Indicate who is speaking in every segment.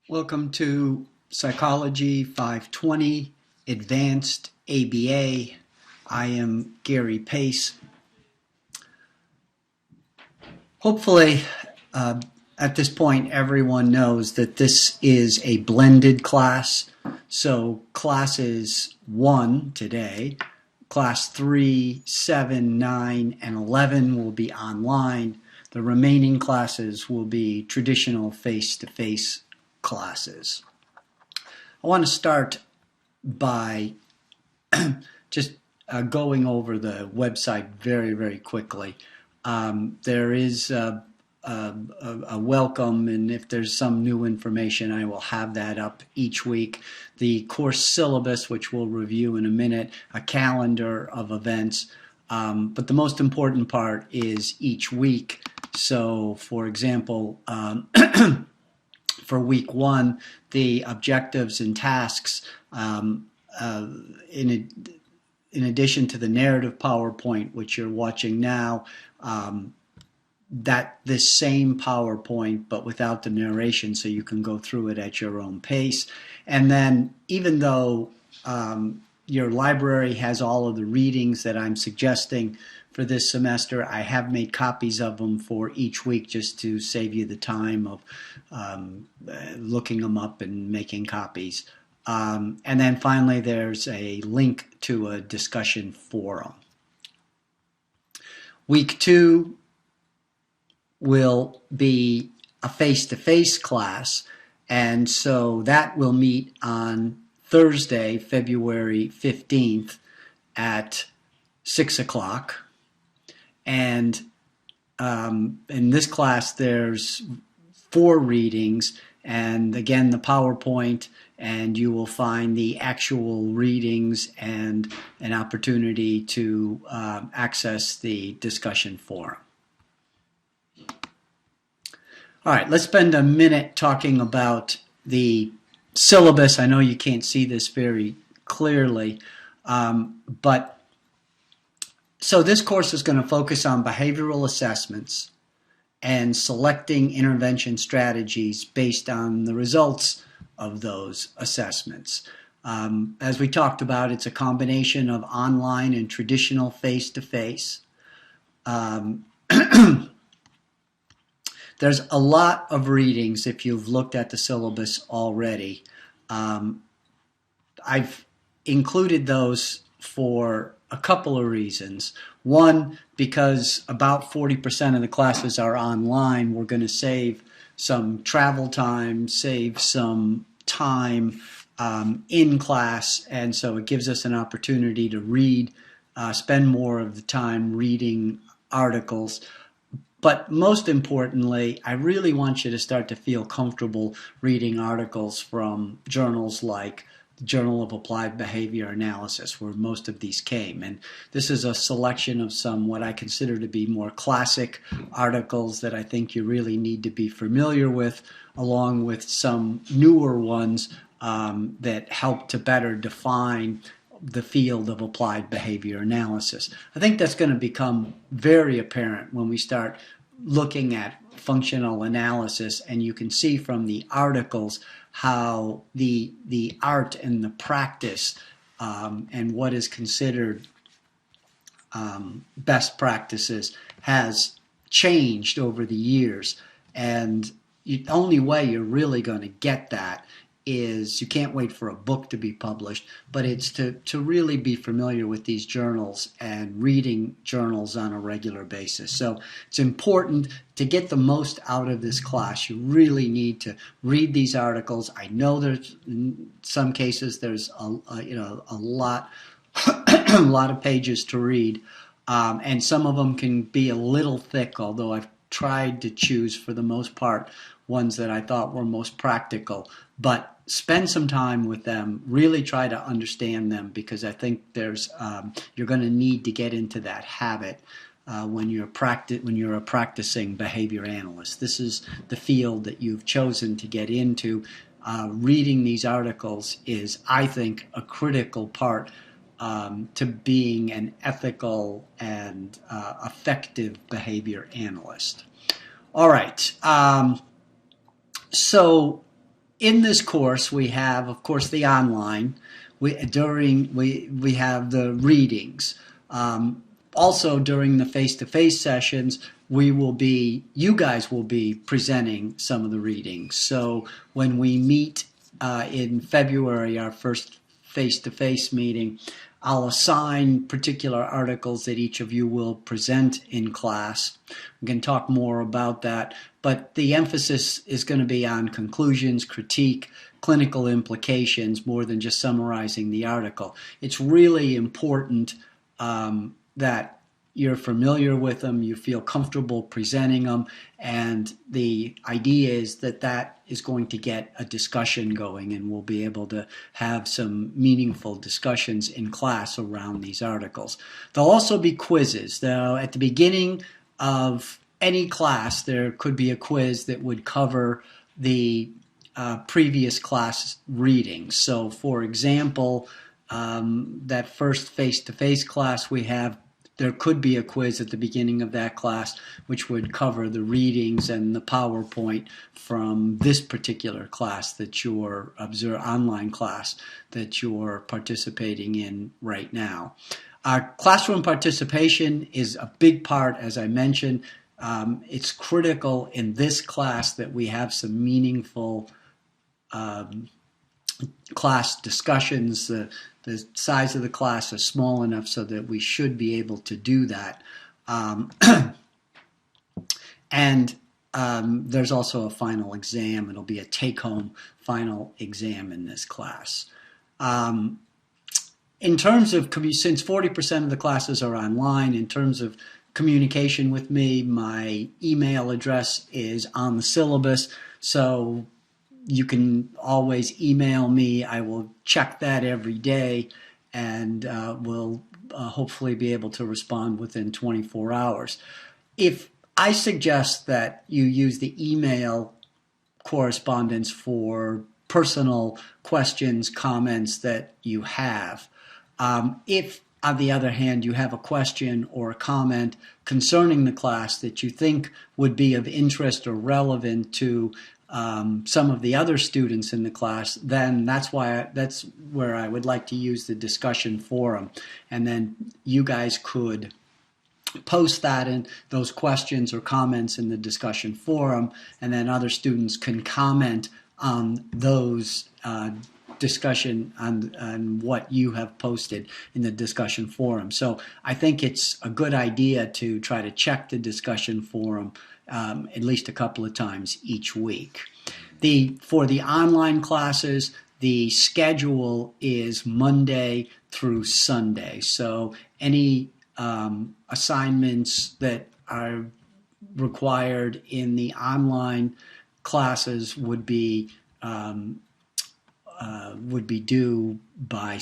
Speaker 1: Welcome to Psychology 520 Advanced ABA. I am Gary Pace. Hopefully, at this point, everyone knows that this is a blended class. So classes 1 today, class 3, 7, 9, and 11 will be online. The remaining classes will be traditional face-to-face classes. I want to start by just going over the website very, very quickly. There is a welcome, and if there's some new information, I will have that up each week. The course syllabus, which we'll review in a minute, a calendar of events, but the most important part is each week. So, for example, for week 1, the objectives and tasks, in addition to the narrative PowerPoint, which you're watching now, that this same PowerPoint, but without the narration, so you can go through it at your own pace. And then, even though your library has all of the readings that I'm suggesting for this semester, I have made copies of them for each week just to save you the time of looking them up and making copies. And then finally, there's a link to a discussion forum. Week 2 will be a face-to-face class, and so that will meet on Thursday, February 15th at 6 o'clock. And in this class, there's 4 readings, and again, the PowerPoint, and you will find the actual readings and an opportunity to access the discussion forum. All right, let's spend a minute talking about the syllabus. I know you can't see this very clearly, but so this course is going to focus on behavioral assessments and selecting intervention strategies based on the results of those assessments. As we talked about, it's a combination of online and traditional face-to-face. There's a lot of readings if you've looked at the syllabus already. I've included those for a couple of reasons. One, because about 40% of the classes are online, we're going to save some travel time, save some time in class, and so it gives us an opportunity to read, spend more of the time reading articles. But most importantly, I really want you to start to feel comfortable reading articles from journals like the Journal of Applied Behavior Analysis, where most of these came. And this is a selection of some what I consider to be more classic articles that I think you really need to be familiar with, along with some newer ones that help to better define the field of applied behavior analysis. I think that's going to become very apparent when we start looking at functional analysis, and you can see from the articles how the art and the practice and what is considered best practices has changed over the years. And the only way you're really going to get that is, you can't wait for a book to be published, but it's to really be familiar with these journals and reading journals on a regular basis. So it's important to get the most out of this class. You really need to read these articles. I know there's, in some cases, there's a lot a lot of pages to read, and some of them can be a little thick, although I've tried to choose, for the most part, ones that I thought were most practical. But spend some time with them, really try to understand them, because I think there's you're going to need to get into that habit when you're a practicing behavior analyst. This is the field that you've chosen to get into. Reading these articles is, I think, a critical part to being an ethical and effective behavior analyst. All right. So in this course, we have, of course, the online. We have the readings. Also, during the face-to-face sessions, you guys will be presenting some of the readings. So when we meet in February, our first face-to-face meeting, I'll assign particular articles that each of you will present in class. We can talk more about that, but the emphasis is going to be on conclusions, critique, clinical implications, more than just summarizing the article. It's really important that you're familiar with them, you feel comfortable presenting them, and the idea is that that is going to get a discussion going, and we'll be able to have some meaningful discussions in class around these articles. There'll also be quizzes. At the beginning of any class, there could be a quiz that would cover the previous class readings. So, for example, that first face-to-face class we have, there could be a quiz at the beginning of that class which would cover the readings and the PowerPoint from this particular class that you're online class that you're participating in right now. Our classroom participation is a big part, as I mentioned. It's critical in this class that we have some meaningful class discussions. The size of the class is small enough so that we should be able to do that. And there's also a final exam. It'll be a take-home final exam in this class. In terms of, since 40% of the classes are online, in terms of communication with me, my email address is on the syllabus, so you can always email me. I will check that every day, and will hopefully be able to respond within 24 hours. If I suggest that you use the email correspondence for personal questions, comments that you have. If, on the other hand, you have a question or a comment concerning the class that you think would be of interest or relevant to some of the other students in the class, then that's where I would like to use the discussion forum. And then you guys could post that in those questions or comments in the discussion forum, and then other students can comment on those discussion on what you have posted in the discussion forum. So I think it's a good idea to try to check the discussion forum at least a couple of times each week. For the online classes, the schedule is Monday through Sunday. So any assignments that are required in the online classes would be due by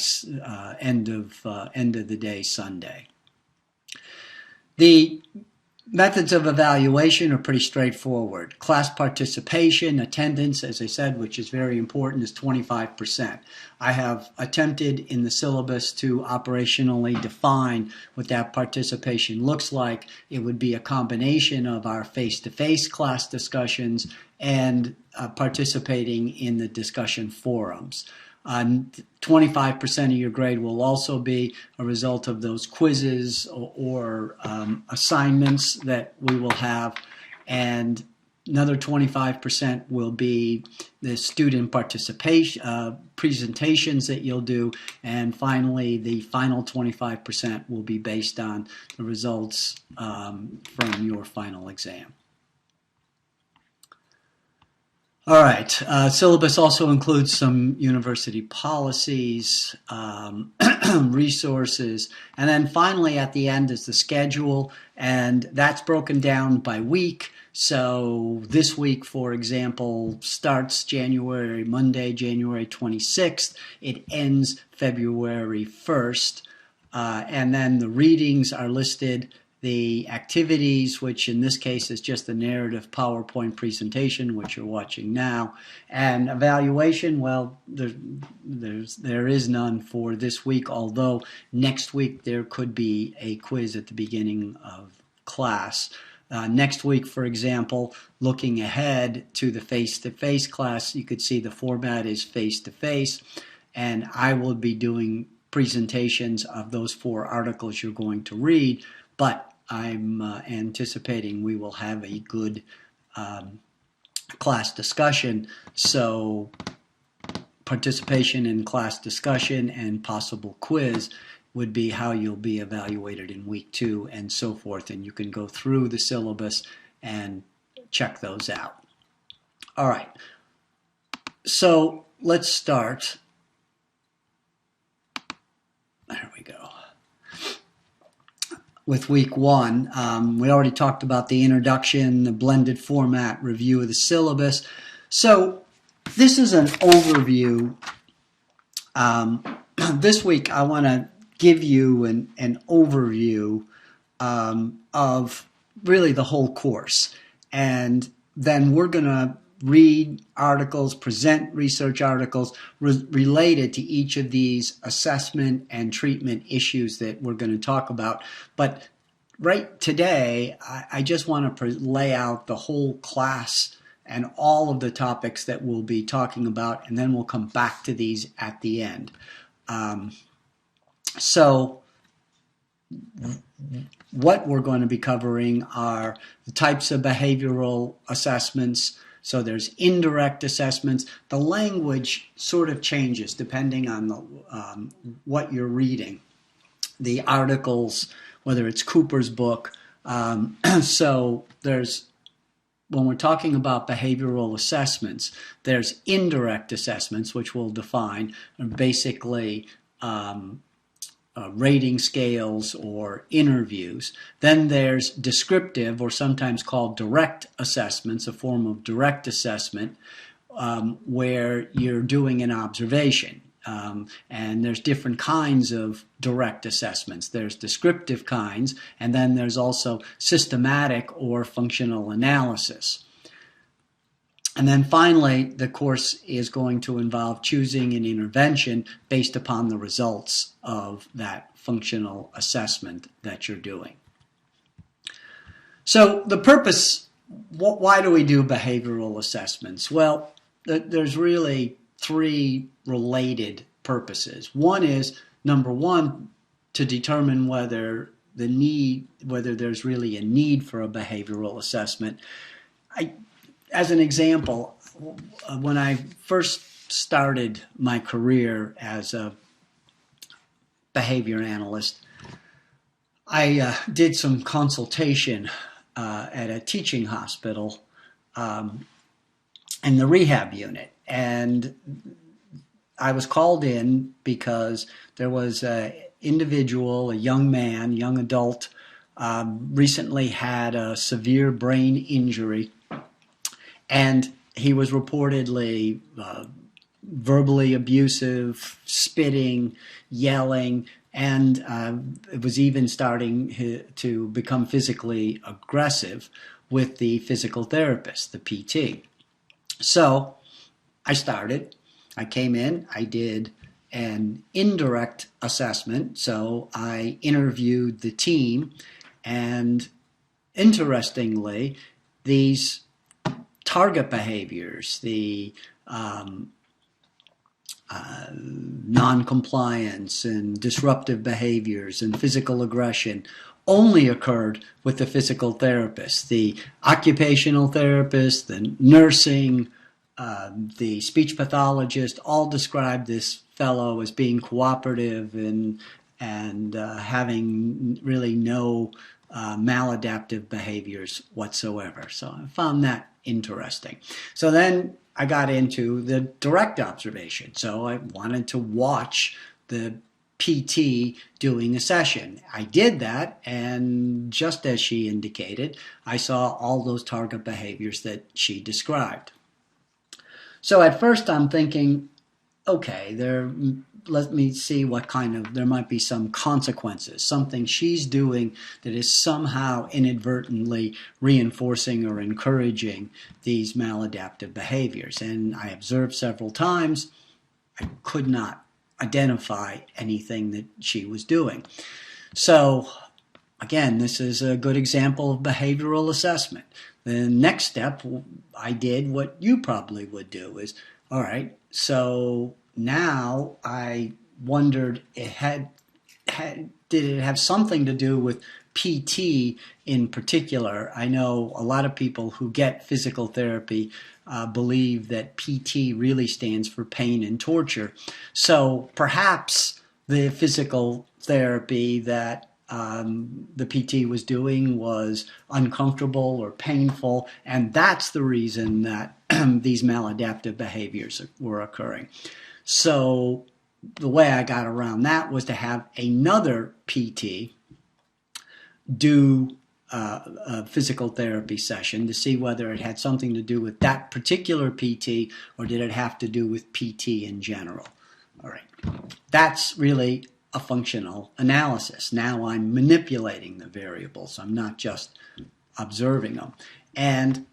Speaker 1: end of the day Sunday. The methods of evaluation are pretty straightforward. Class participation, attendance, as I said, which is very important, is 25%. I have attempted in the syllabus to operationally define what that participation looks like. It would be a combination of our face-to-face class discussions and participating in the discussion forums. 25% of your grade will also be a result of those quizzes or assignments that we will have, and another 25% will be the student participation presentations that you'll do, and finally the final 25% will be based on the results from your final exam. All right, syllabus also includes some university policies, resources, and then finally at the end is the schedule, and that's broken down by week. So this week, for example, starts Monday, January 26th. It ends February 1st, and then the readings are listed. The activities, which in this case is just the narrative PowerPoint presentation, which you're watching now, and evaluation, well, there is none for this week, although next week there could be a quiz at the beginning of class. Next week, for example, looking ahead to the face-to-face class, you could see the format is face-to-face, and I will be doing presentations of those 4 articles you're going to read, but I'm anticipating we will have a good class discussion, so participation in class discussion and possible quiz would be how you'll be evaluated in week 2 and so forth, and you can go through the syllabus and check those out. All right, so let's start. There we go. With week 1, we already talked about the introduction, the blended format, review of the syllabus. So this is an overview. This week I want to give you an overview of really the whole course, and then we're going to read articles, present research articles related to each of these assessment and treatment issues that we're going to talk about. But right today, I just want to lay out the whole class and all of the topics that we'll be talking about, and then we'll come back to these at the end. So what we're going to be covering are the types of behavioral assessments. So there's indirect assessments. The language sort of changes depending on what you're reading. The articles, whether it's Cooper's book. So there's, when we're talking about behavioral assessments, there's indirect assessments, which we'll define, and basically rating scales or interviews. Then there's descriptive, or sometimes called direct assessments, a form of direct assessment where you're doing an observation. And there's different kinds of direct assessments. There's descriptive kinds, and then there's also systematic or functional analysis. And then finally, the course is going to involve choosing an intervention based upon the results of that functional assessment that you're doing. So the purpose, why do we do behavioral assessments? Well, there's really 3 related purposes. One is, number 1, to determine whether there's really a need for a behavioral assessment. As an example, when I first started my career as a behavior analyst, I did some consultation at a teaching hospital in the rehab unit. And I was called in because there was an individual, a young man, young adult, recently had a severe brain injury. And he was reportedly verbally abusive, spitting, yelling, and it was even starting to become physically aggressive with the physical therapist, the PT. So I came in, I did an indirect assessment, so I interviewed the team, and interestingly, these target behaviors, the non-compliance and disruptive behaviors and physical aggression only occurred with the physical therapist. The occupational therapist, the nursing, the speech pathologist all described this fellow as being cooperative and having really no maladaptive behaviors whatsoever. So I found that interesting. So then I got into the direct observation. So I wanted to watch the PT doing a session. I did that, and just as she indicated, I saw all those target behaviors that she described. So at first I'm thinking, okay, let me see what kind of, there might be some consequences, something she's doing that is somehow inadvertently reinforcing or encouraging these maladaptive behaviors. And I observed several times, I could not identify anything that she was doing. So again, this is a good example of behavioral assessment. The next step, I did what you probably would do is, all right, so now I wondered, did it have something to do with PT in particular? I know a lot of people who get physical therapy believe that PT really stands for pain and torture. So perhaps the physical therapy that the PT was doing was uncomfortable or painful, and that's the reason that these maladaptive behaviors were occurring. So the way I got around that was to have another PT do a physical therapy session to see whether it had something to do with that particular PT or did it have to do with PT in general. All right, that's really a functional analysis. Now I'm manipulating the variables. I'm not just observing them. And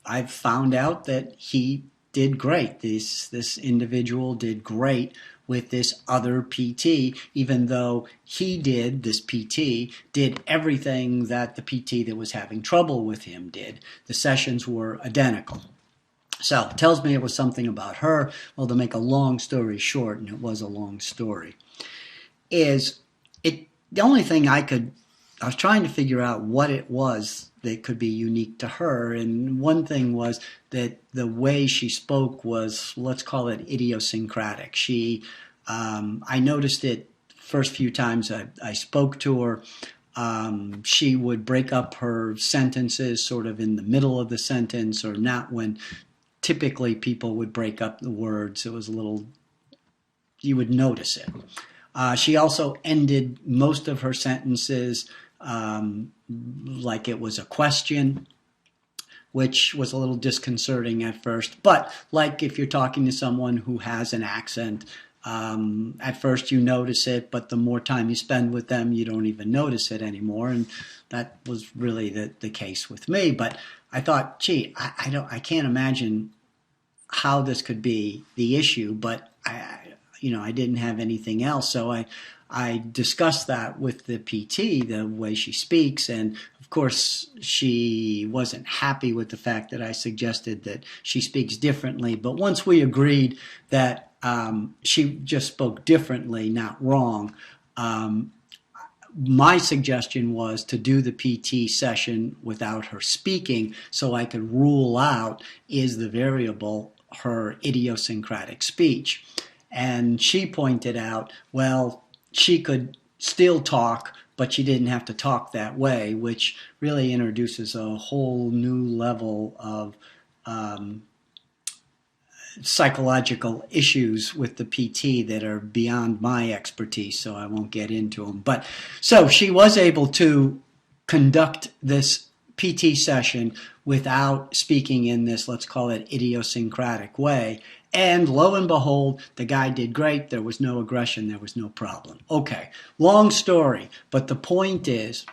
Speaker 1: I've found out that he did great. This individual did great with this other PT, even though this PT, did everything that the PT that was having trouble with him did. The sessions were identical. So it tells me it was something about her. Well, to make a long story short, and it was a long story, the only thing I was trying to figure out what it was that could be unique to her, and one thing was that the way she spoke was, let's call it idiosyncratic. I noticed it first few times I spoke to her. She would break up her sentences sort of in the middle of the sentence, or not when typically people would break up the words. It was you would notice it. She also ended most of her sentences like it was a question, which was a little disconcerting at first. But like if you're talking to someone who has an accent, at first you notice it, but the more time you spend with them, you don't even notice it anymore. And that was really the case with me. But I thought, gee, I can't imagine how this could be the issue, but I didn't have anything else. So I discussed that with the PT, the way she speaks, and of course she wasn't happy with the fact that I suggested that she speaks differently. But once we agreed that she just spoke differently, not wrong, my suggestion was to do the PT session without her speaking so I could rule out, is the variable her idiosyncratic speech? And she pointed out, well, she could still talk, but she didn't have to talk that way, which really introduces a whole new level of psychological issues with the PT that are beyond my expertise, so I won't get into them. But so she was able to conduct this PT session without speaking in this, let's call it, idiosyncratic way. And lo and behold, the guy did great. There was no aggression. There was no problem. Okay, long story. But the point is,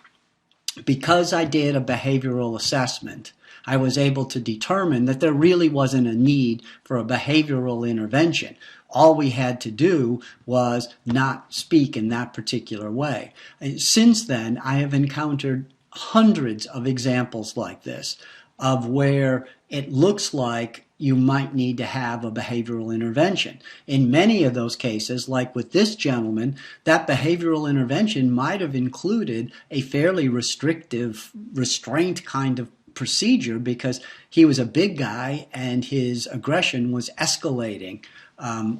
Speaker 1: because I did a behavioral assessment, I was able to determine that there really wasn't a need for a behavioral intervention. All we had to do was not speak in that particular way. And since then, I have encountered hundreds of examples like this, of where it looks like you might need to have a behavioral intervention. In many of those cases, like with this gentleman, that behavioral intervention might have included a fairly restrictive restraint kind of procedure, because he was a big guy and his aggression was escalating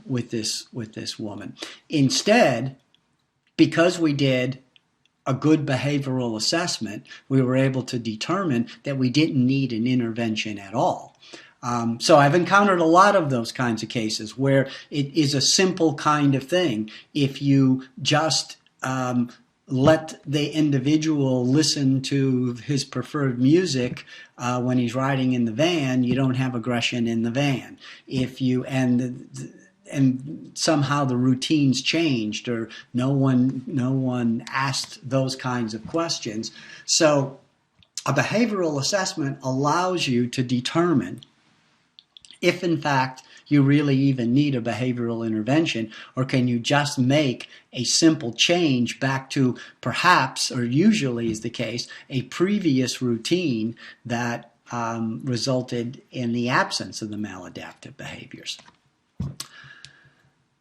Speaker 1: with this woman. Instead, because we did a good behavioral assessment, we were able to determine that we didn't need an intervention at all. So I've encountered a lot of those kinds of cases where it is a simple kind of thing. If you just let the individual listen to his preferred music when he's riding in the van, you don't have aggression in the van. If you and somehow the routines changed, or no one asked those kinds of questions. So a behavioral assessment allows you to determine if in fact you really even need a behavioral intervention, or can you just make a simple change back to perhaps, or usually is the case, a previous routine that resulted in the absence of the maladaptive behaviors.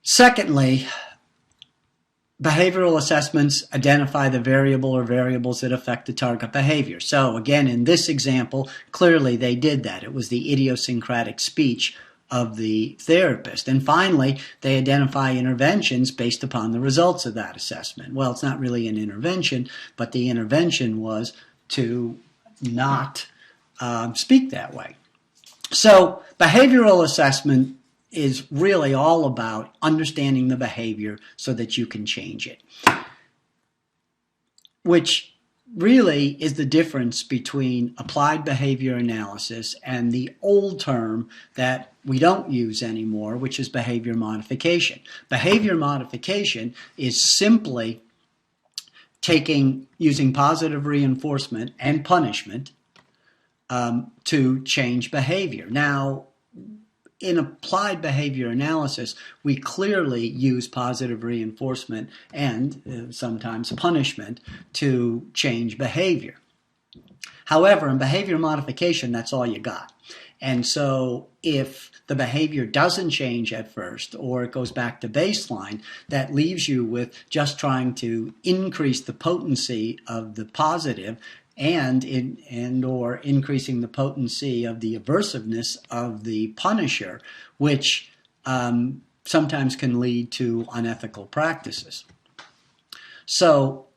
Speaker 1: Secondly, behavioral assessments identify the variable or variables that affect the target behavior. So again, in this example, clearly they did that. It was the idiosyncratic speech of the therapist. And finally, they identify interventions based upon the results of that assessment. Well, it's not really an intervention, but the intervention was to not speak that way. So behavioral assessment is really all about understanding the behavior so that you can change it, which really is the difference between applied behavior analysis and the old term that we don't use anymore, which is behavior modification. Behavior modification is simply using positive reinforcement and punishment to change behavior. Now, in applied behavior analysis, we clearly use positive reinforcement and sometimes punishment to change behavior. However, in behavior modification, that's all you got. And so if the behavior doesn't change at first, or it goes back to baseline, that leaves you with just trying to increase the potency of the positive or increasing the potency of the aversiveness of the punisher, which sometimes can lead to unethical practices. So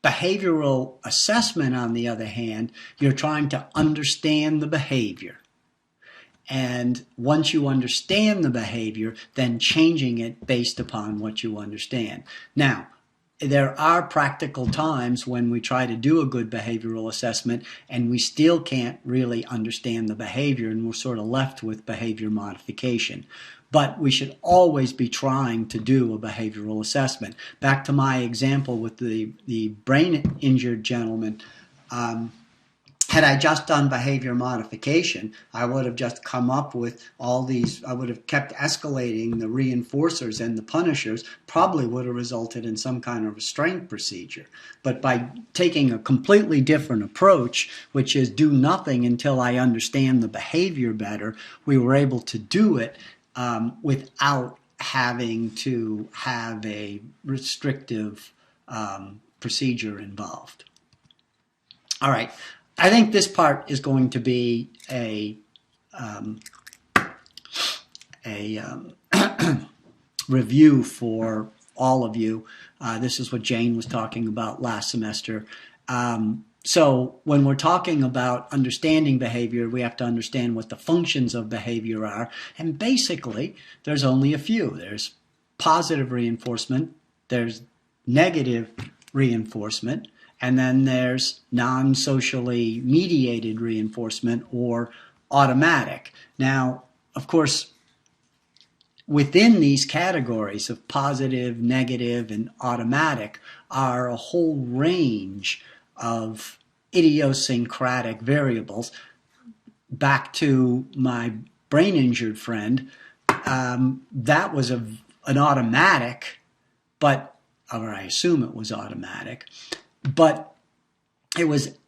Speaker 1: behavioral assessment, on the other hand, you're trying to understand the behavior. And once you understand the behavior, then changing it based upon what you understand. Now, there are practical times when we try to do a good behavioral assessment and we still can't really understand the behavior, and we're sort of left with behavior modification. But we should always be trying to do a behavioral assessment. Back to my example with the brain injured gentleman, had I just done behavior modification, I would have just come up with all these, I would have kept escalating the reinforcers and the punishers, probably would have resulted in some kind of restraint procedure. But by taking a completely different approach, which is do nothing until I understand the behavior better, we were able to do it without having to have a restrictive procedure involved. All right. I think this part is going to be a review for all of you. This is what Jane was talking about last semester. So when we're talking about understanding behavior, we have to understand what the functions of behavior are. And basically, there's only a few. There's positive reinforcement, there's negative reinforcement, and then there's non-socially mediated reinforcement, or automatic. Now, of course, within these categories of positive, negative, and automatic are a whole range of idiosyncratic variables. Back to my brain injured friend, that was an automatic, or I assume it was automatic, but it was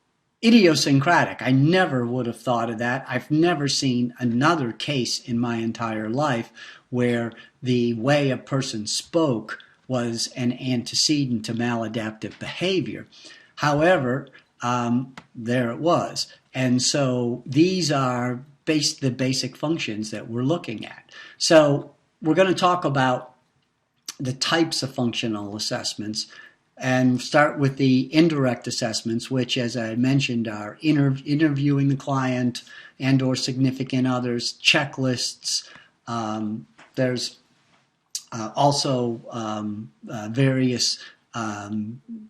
Speaker 1: idiosyncratic. I never would have thought of that. I've never seen another case in my entire life where the way a person spoke was an antecedent to maladaptive behavior. However, there it was. And so these are the basic functions that we're looking at. So we're going to talk about the types of functional assessments and start with the indirect assessments, which, as I mentioned, are interviewing the client and or significant others, checklists. There's also various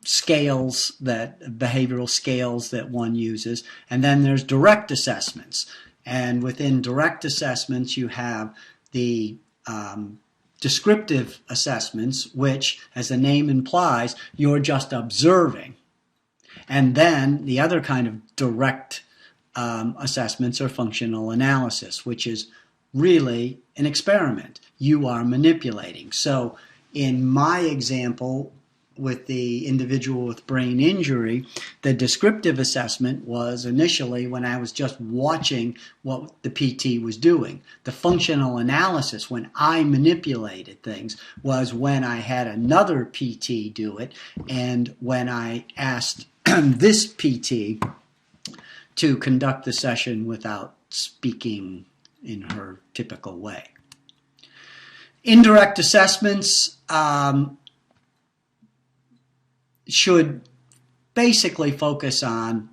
Speaker 1: scales, behavioral scales that one uses. And then there's direct assessments. And within direct assessments, you have the descriptive assessments, which, as the name implies, you're just observing. And then the other kind of direct assessments or functional analysis, which is really an experiment. You are manipulating. So in my example with the individual with brain injury, the descriptive assessment was initially when I was just watching what the PT was doing. The functional analysis, when I manipulated things, was when I had another PT do it, and when I asked this PT to conduct the session without speaking in her typical way. Indirect assessments should basically focus on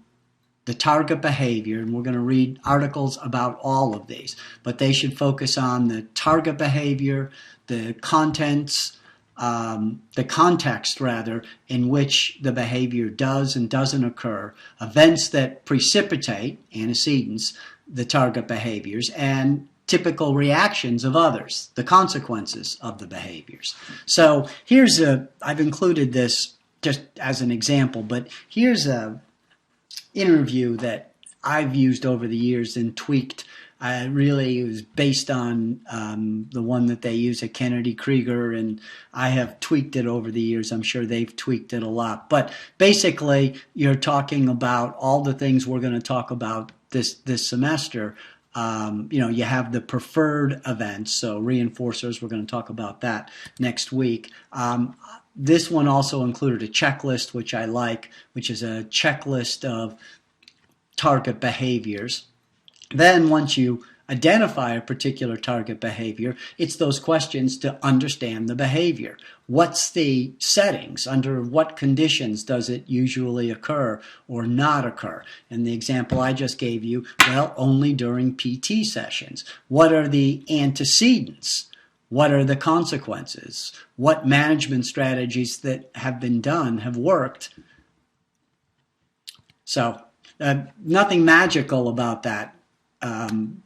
Speaker 1: the target behavior, and we're going to read articles about all of these, but they should focus on the target behavior, the contents, the context rather, in which the behavior does and doesn't occur, events that precipitate, antecedents, the target behaviors, and typical reactions of others, the consequences of the behaviors. So here's I've included this just as an example, but here's a interview that I've used over the years and tweaked. Really, it was based on the one that they use at Kennedy Krieger, and I have tweaked it over the years. I'm sure they've tweaked it a lot. But basically, you're talking about all the things we're going to talk about this semester. You have the preferred events, so reinforcers. We're going to talk about that next week. This one also included a checklist, which I like, which is a checklist of target behaviors. Then once you identify a particular target behavior, it's those questions to understand the behavior. What's the settings? Under what conditions does it usually occur or not occur? In the example I just gave you, well, only during PT sessions. What are the antecedents? What are the consequences? What management strategies that have been done have worked? So nothing magical about that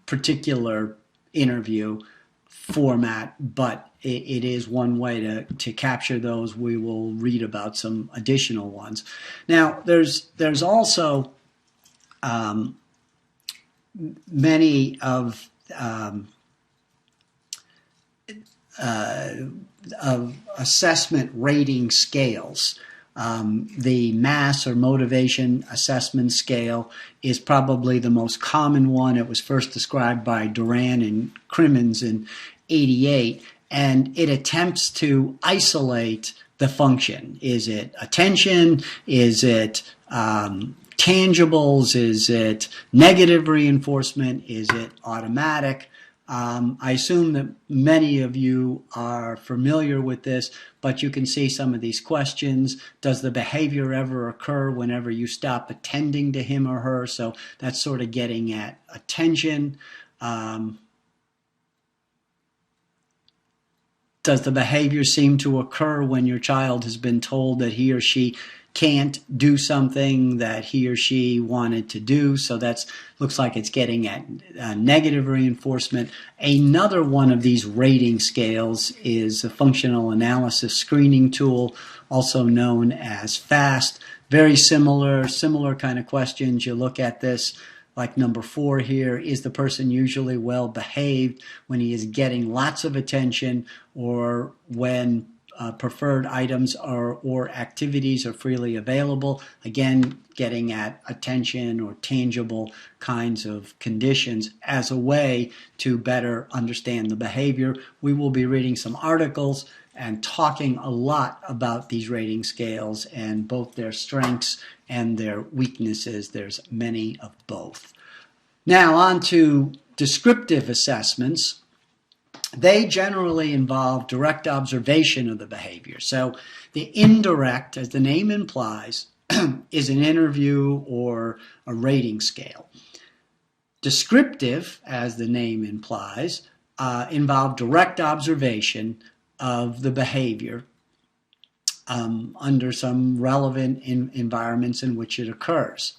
Speaker 1: particular interview format, but it is one way to capture those. We will read about some additional ones. Now, there's also many of assessment rating scales. The mass or motivation assessment scale is probably the most common one. It was first described by Duran and Crimmins in '88, and it attempts to isolate the function. Is it attention? Is it tangibles? Is it negative reinforcement? Is it automatic? I assume that many of you are familiar with this, but you can see some of these questions. Does the behavior ever occur whenever you stop attending to him or her? So that's sort of getting at attention. Does the behavior seem to occur when your child has been told that he or she can't do something that he or she wanted to do? So that's looks like it's getting at negative reinforcement. Another one of these rating scales is a functional analysis screening tool, also known as FAST. Very similar kind of questions. You look at this, like number 4 here. Is the person usually well behaved when he is getting lots of attention, or when preferred items or activities are freely available? Again, getting at attention or tangible kinds of conditions as a way to better understand the behavior. We will be reading some articles and talking a lot about these rating scales and both their strengths and their weaknesses. There's many of both. Now on to descriptive assessments. They generally involve direct observation of the behavior. So the indirect, as the name implies, is an interview or a rating scale. Descriptive, as the name implies, involve direct observation of the behavior under some relevant environments in which it occurs.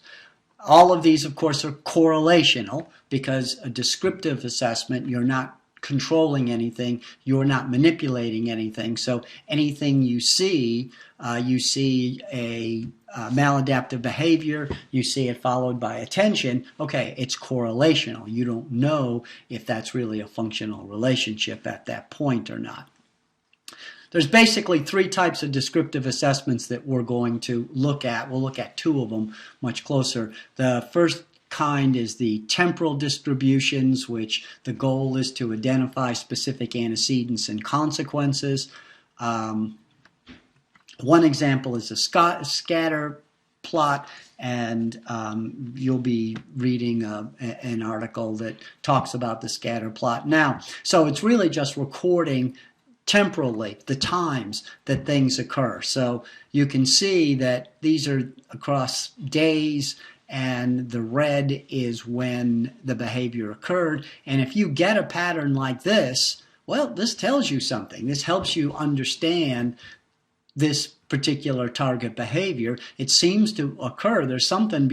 Speaker 1: All of these, of course, are correlational, because a descriptive assessment, you're not controlling anything, you're not manipulating anything. So anything you see a maladaptive behavior, you see it followed by attention, okay, it's correlational. You don't know if that's really a functional relationship at that point or not. There's basically three types of descriptive assessments that we're going to look at. We'll look at two of them much closer. The first kind is the temporal distributions, which the goal is to identify specific antecedents and consequences. One example is a scatter plot, and you'll be reading an article that talks about the scatter plot now. So it's really just recording temporally the times that things occur. So you can see that these are across days, and the red is when the behavior occurred. And if you get a pattern like this, well, this tells you something. This helps you understand this particular target behavior. It seems to occur. There's something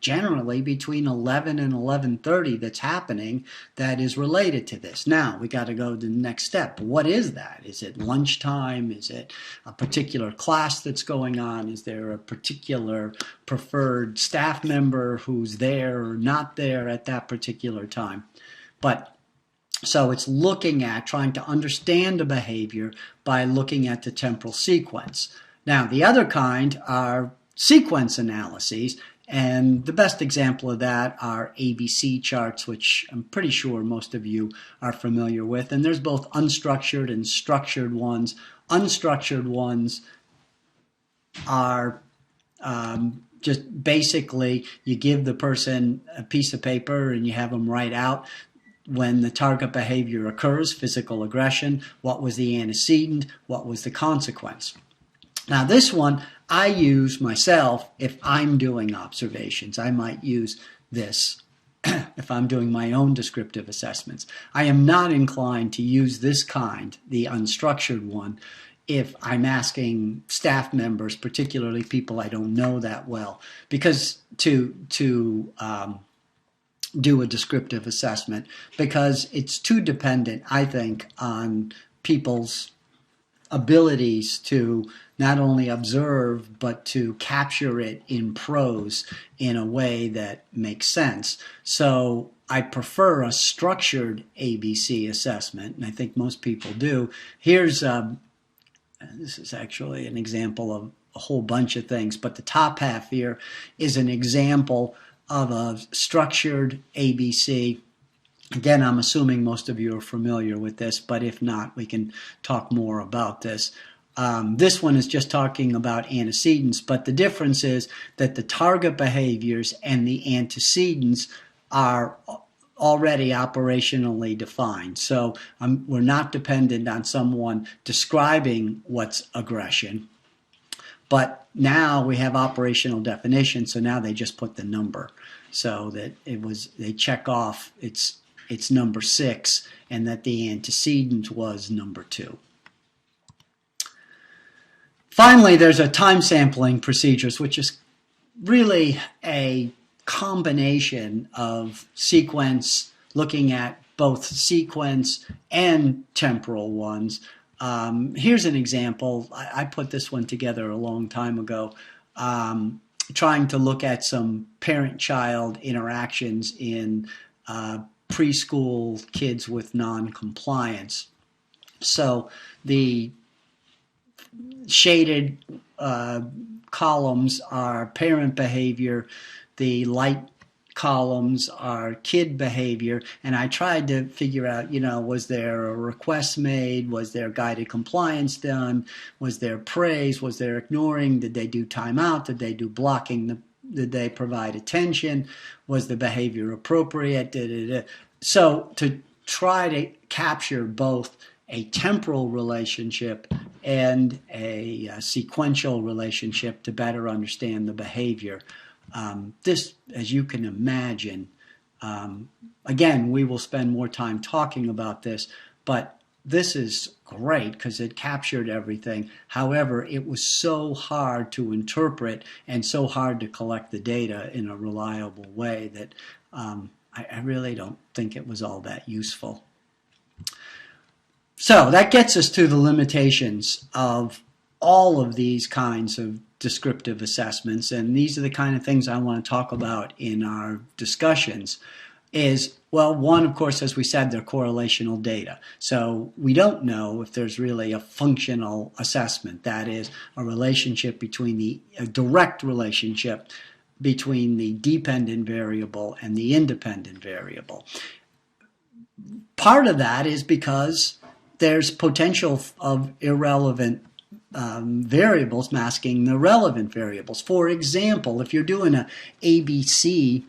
Speaker 1: generally between 11 and 11:30 that's happening that is related to this. Now, we got to go to the next step. What is that? Is it lunchtime? Is it a particular class that's going on? Is there a particular preferred staff member who's there or not there at that particular time? So it's looking at trying to understand a behavior by looking at the temporal sequence. Now, the other kind are sequence analyses, and the best example of that are ABC charts, which I'm pretty sure most of you are familiar with. And there's both unstructured and structured ones. Unstructured ones are just basically you give the person a piece of paper and you have them write out when the target behavior occurs, physical aggression, what was the antecedent, what was the consequence. Now this one I use myself if I'm doing observations. I might use this if I'm doing my own descriptive assessments. I am not inclined to use this kind, the unstructured one, if I'm asking staff members, particularly people I don't know that well, because to do a descriptive assessment, because it's too dependent, I think, on people's abilities to not only observe but to capture it in prose in a way that makes sense. So I prefer a structured ABC assessment, and I think most people do. Here's this is actually an example of a whole bunch of things, but the top half here is an example of a structured ABC. Again, I'm assuming most of you are familiar with this, but if not, we can talk more about this. This one is just talking about antecedents, but the difference is that the target behaviors and the antecedents are already operationally defined. So we're not dependent on someone describing what's aggression. But now we have operational definition, so now they just put the number, so that they check off it's number 6, and that the antecedent was number 2. Finally, there's a time sampling procedures, which is really a combination of sequence, looking at both sequence and temporal ones. Here's an example. I put this one together a long time ago, trying to look at some parent-child interactions in preschool kids with non-compliance. So the shaded columns are parent behavior, the light columns are kid behavior, and I tried to figure out, was there a request made? Was there guided compliance done? Was there praise? Was there ignoring? Did they do timeout? Did they do blocking? Did they provide attention? Was the behavior appropriate? So to try to capture both a temporal relationship and a sequential relationship to better understand the behavior. This, as you can imagine, again, we will spend more time talking about this, but this is great because it captured everything. However, it was so hard to interpret and so hard to collect the data in a reliable way that I really don't think it was all that useful. So that gets us to the limitations of all of these kinds of descriptive assessments, and these are the kind of things I want to talk about in our discussions, is, well, one, of course, as we said, they're correlational data. So we don't know if there's really a functional assessment, that is, a relationship between a direct relationship between the dependent variable and the independent variable. Part of that is because there's potential of irrelevant variables masking the relevant variables. For example, if you're doing an ABC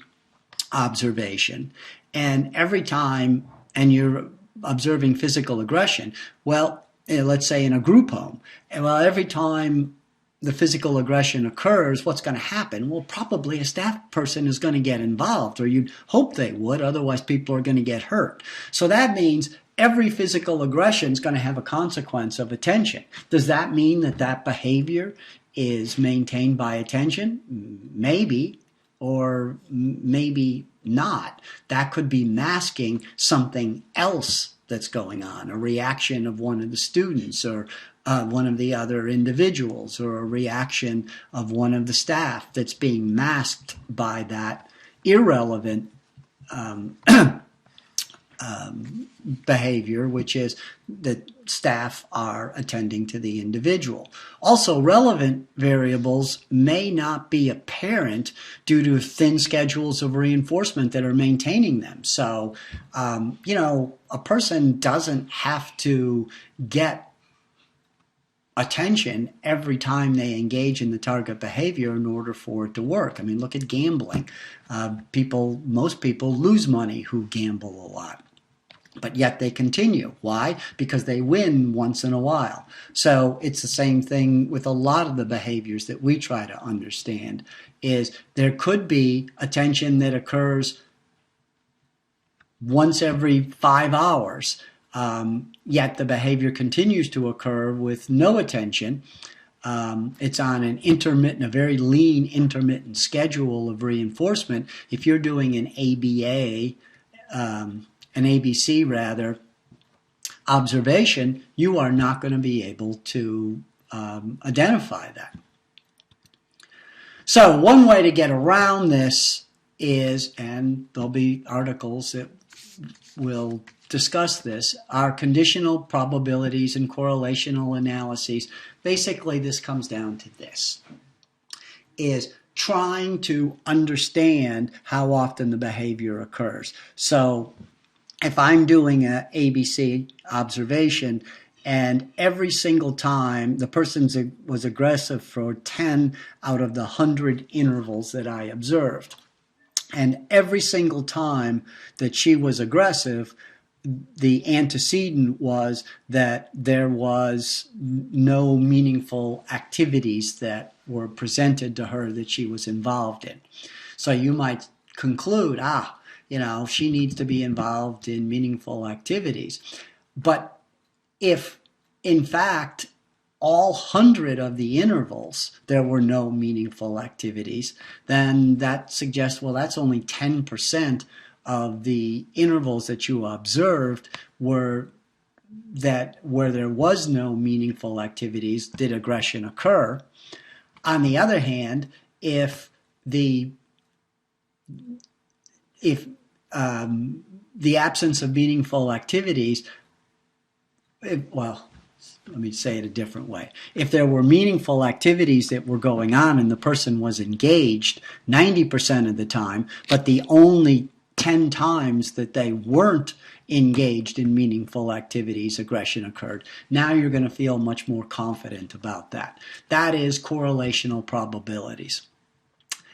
Speaker 1: observation, and every time, and you're observing physical aggression, well, let's say in a group home, and well, every time the physical aggression occurs, what's going to happen? Well, probably a staff person is going to get involved, or you'd hope they would, otherwise people are going to get hurt. So that means every physical aggression is going to have a consequence of attention. Does that mean that that behavior is maintained by attention? Maybe, or maybe not. That could be masking something else that's going on, a reaction of one of the students, or one of the other individuals, or a reaction of one of the staff that's being masked by that irrelevant behavior, which is that staff are attending to the individual. Also, relevant variables may not be apparent due to thin schedules of reinforcement that are maintaining them. So, a person doesn't have to get attention every time they engage in the target behavior in order for it to work. I mean, look at gambling. Most people lose money who gamble a lot, but yet they continue. Why? Because they win once in a while. So it's the same thing with a lot of the behaviors that we try to understand, is there could be attention that occurs once every 5 hours, yet the behavior continues to occur with no attention. It's on a very lean intermittent schedule of reinforcement. If you're doing an ABC rather, observation, you are not going to be able to identify that. So one way to get around this is, and there'll be articles that will discuss this, are conditional probabilities and correlational analyses. Basically, this comes down to this, is trying to understand how often the behavior occurs. So if I'm doing an ABC observation, and every single time the person was aggressive for 10 out of the 100 intervals that I observed, and every single time that she was aggressive, the antecedent was that there was no meaningful activities that were presented to her that she was involved in. So you might conclude, she needs to be involved in meaningful activities. But if, in fact, all 100 of the intervals there were no meaningful activities, then that suggests, well, that's only 10% of the intervals that you observed where there was no meaningful activities did aggression occur. On the other hand, if the absence of meaningful activities, let me say it a different way. If there were meaningful activities that were going on and the person was engaged 90% of the time, but the only 10 times that they weren't engaged in meaningful activities, aggression occurred, now you're going to feel much more confident about that. That is correlational probabilities.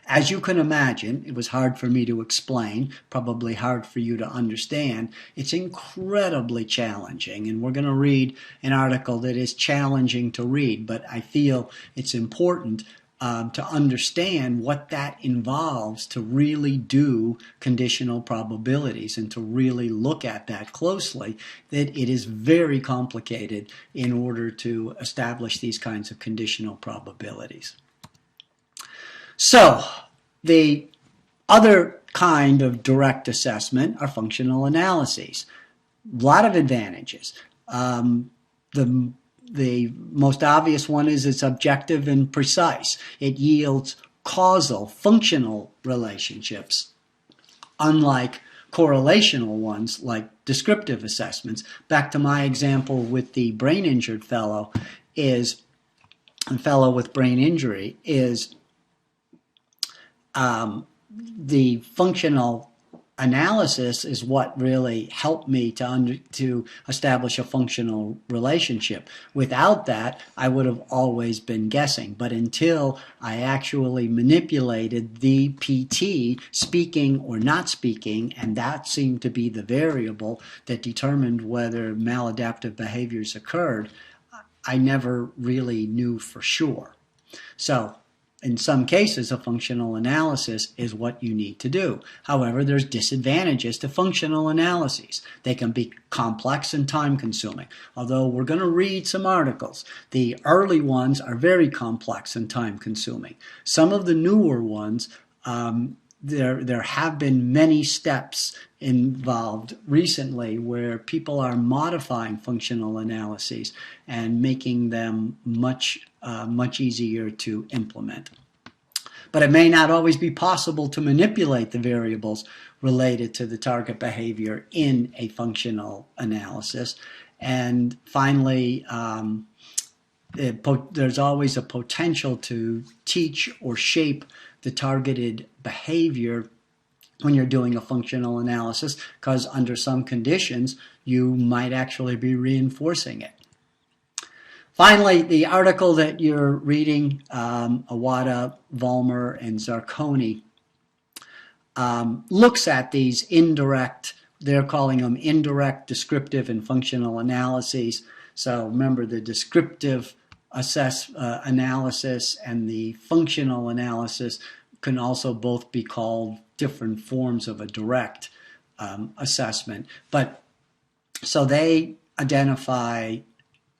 Speaker 1: As you can imagine, it was hard for me to explain, probably hard for you to understand. It's incredibly challenging, and we're going to read an article that is challenging to read, but I feel it's important to understand what that involves to really do conditional probabilities and to really look at that closely, that it is very complicated in order to establish these kinds of conditional probabilities. So, the other kind of direct assessment are functional analyses. A lot of advantages. The The most obvious one is it's objective and precise. It yields causal, functional relationships, unlike correlational ones like descriptive assessments. Back to my example with the brain injured fellow, is a fellow with brain injury, is the functional analysis is what really helped me to establish a functional relationship. Without that, I would have always been guessing. But until I actually manipulated the PT, speaking or not speaking, and that seemed to be the variable that determined whether maladaptive behaviors occurred, I never really knew for sure. So in some cases, a functional analysis is what you need to do. However, there's disadvantages to functional analyses. They can be complex and time-consuming. Although we're going to read some articles, the early ones are very complex and time-consuming. Some of the newer ones, there have been many steps involved recently where people are modifying functional analyses and making them much easier to implement. But it may not always be possible to manipulate the variables related to the target behavior in a functional analysis. And finally, there's always a potential to teach or shape the targeted behavior when you're doing a functional analysis, because under some conditions, you might actually be reinforcing it. Finally, the article that you're reading, Iwata, Vollmer, and Zarconi, looks at these indirect, they're calling them indirect, descriptive, and functional analyses. So remember, the descriptive analysis and the functional analysis can also both be called different forms of a direct assessment. But so they identify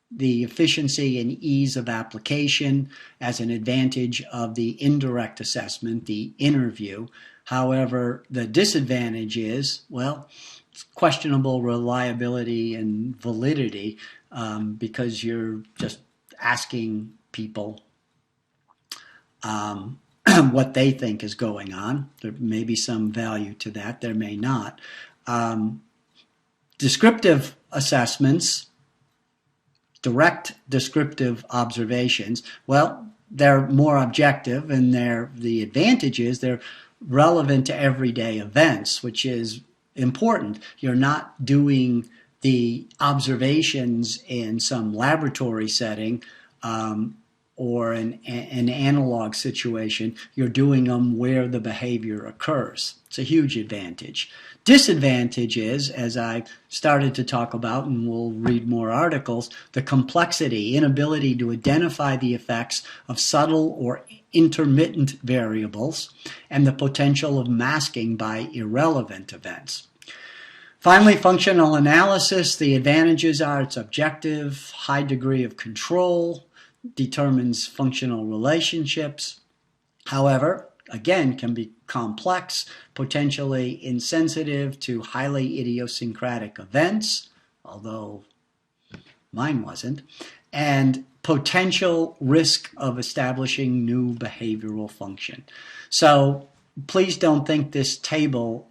Speaker 1: the efficiency and ease of application as an advantage of the indirect assessment, the interview. However, the disadvantage is, well, it's questionable reliability and validity because you're just asking people what they think is going on. There may be some value to that. There may not. Descriptive assessments, direct descriptive observations, well, they're more objective, and the advantage is they're relevant to everyday events, which is important. You're not doing the observations in some laboratory setting or an analog situation. You're doing them where the behavior occurs. It's a huge advantage. Disadvantage is, as I started to talk about, and we'll read more articles, the complexity, inability to identify the effects of subtle or intermittent variables, and the potential of masking by irrelevant events. Finally, functional analysis, the advantages are it's objective, high degree of control, determines functional relationships. However, again, can be complex, potentially insensitive to highly idiosyncratic events, although mine wasn't, and potential risk of establishing new behavioral function. So please don't think this table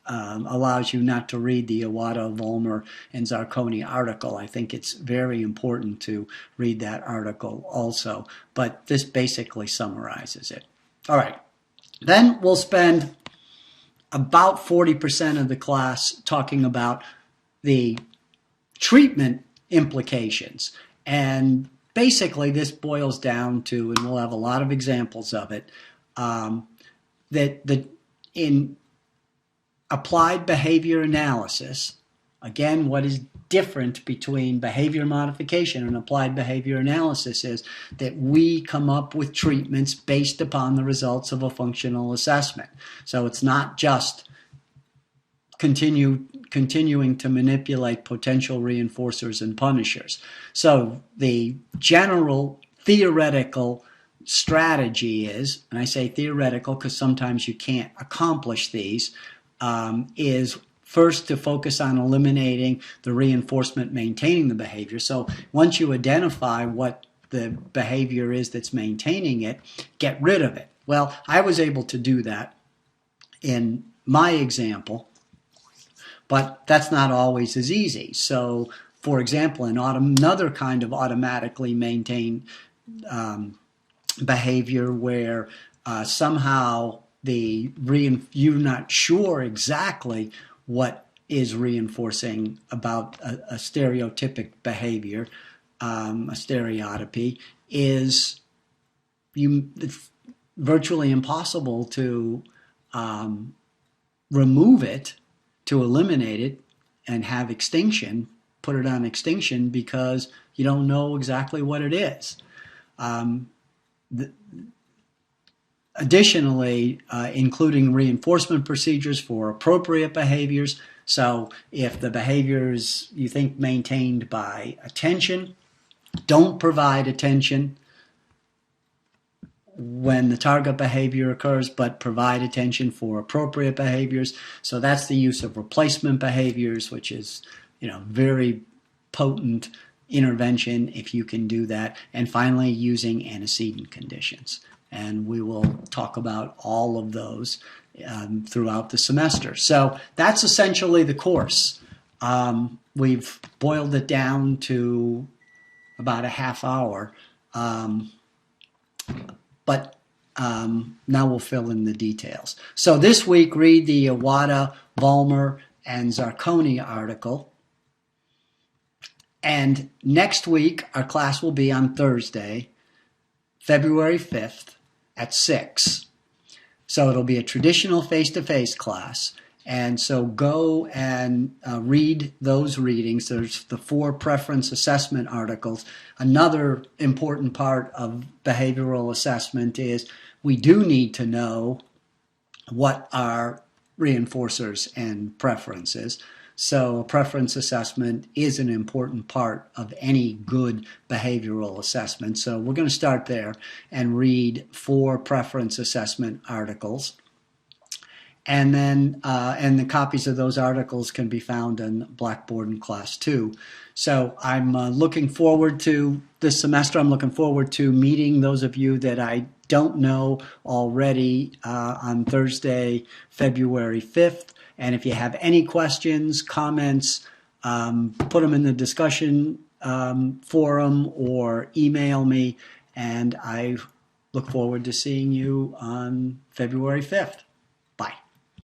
Speaker 1: allows you not to read the Iwata, Vollmer, and Zarconi article. I think it's very important to read that article also, but this basically summarizes it. All right, then we'll spend about 40% of the class talking about the treatment implications. And basically this boils down to, and we'll have a lot of examples of it, that in applied behavior analysis, again, what is different between behavior modification and applied behavior analysis is that we come up with treatments based upon the results of a functional assessment. So it's not just continuing to manipulate potential reinforcers and punishers. So the general theoretical strategy is, and I say theoretical because sometimes you can't accomplish these, is first to focus on eliminating the reinforcement maintaining the behavior. So once you identify what the behavior is that's maintaining it, get rid of it. Well, I was able to do that in my example, but that's not always as easy. So, for example, another kind of automatically maintained behavior where somehow you're not sure exactly what is reinforcing about a stereotypic behavior, a stereotypy, it's virtually impossible to remove it, to eliminate it, and have extinction, put it on extinction, because you don't know exactly what it is. Additionally, including reinforcement procedures for appropriate behaviors. So if the behavior is, you think, maintained by attention, don't provide attention when the target behavior occurs, but provide attention for appropriate behaviors. So that's the use of replacement behaviors, which is, very potent intervention if you can do that. And finally, using antecedent conditions. And we will talk about all of those throughout the semester. So that's essentially the course. We've boiled it down to about a half hour. But now we'll fill in the details. So this week, read the Iwata, Vollmer, and Zarconi article. And next week, our class will be on Thursday, February 5th at 6. So it'll be a traditional face-to-face class. And so go and read those readings. There's the 4 preference assessment articles. Another important part of behavioral assessment is we do need to know what are reinforcers and preferences. So a preference assessment is an important part of any good behavioral assessment. So we're going to start there and read 4 preference assessment articles. And then and the copies of those articles can be found in Blackboard in Class 2. So I'm looking forward to this semester. I'm looking forward to meeting those of you that I don't know already on Thursday, February 5th. And if you have any questions, comments, put them in the discussion forum or email me. And I look forward to seeing you on February 5th.